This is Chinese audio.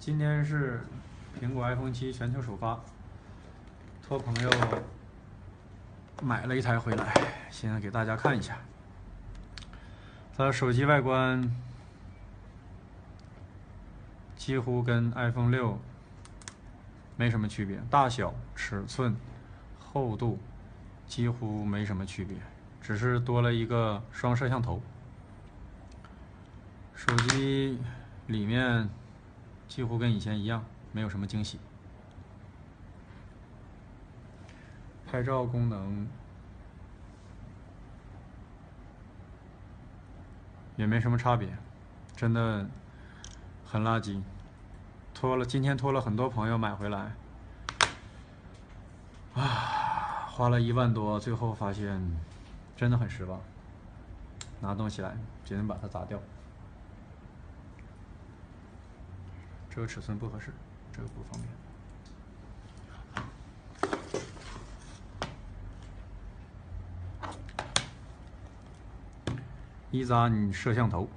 今天是苹果 iPhone 7全球首发，托朋友买了一台回来，现在给大家看一下。它的手机外观几乎跟 iPhone 6没什么区别，大小、尺寸、厚度几乎没什么区别，只是多了一个双摄像头。手机里面几乎跟以前一样，没有什么惊喜。拍照功能也没什么差别，真的很垃圾。今天托了很多朋友买回来，花了1万多，最后发现真的很失望。拿东西来，决定把它砸掉。这个尺寸不合适，这个不方便。一砸你摄像头。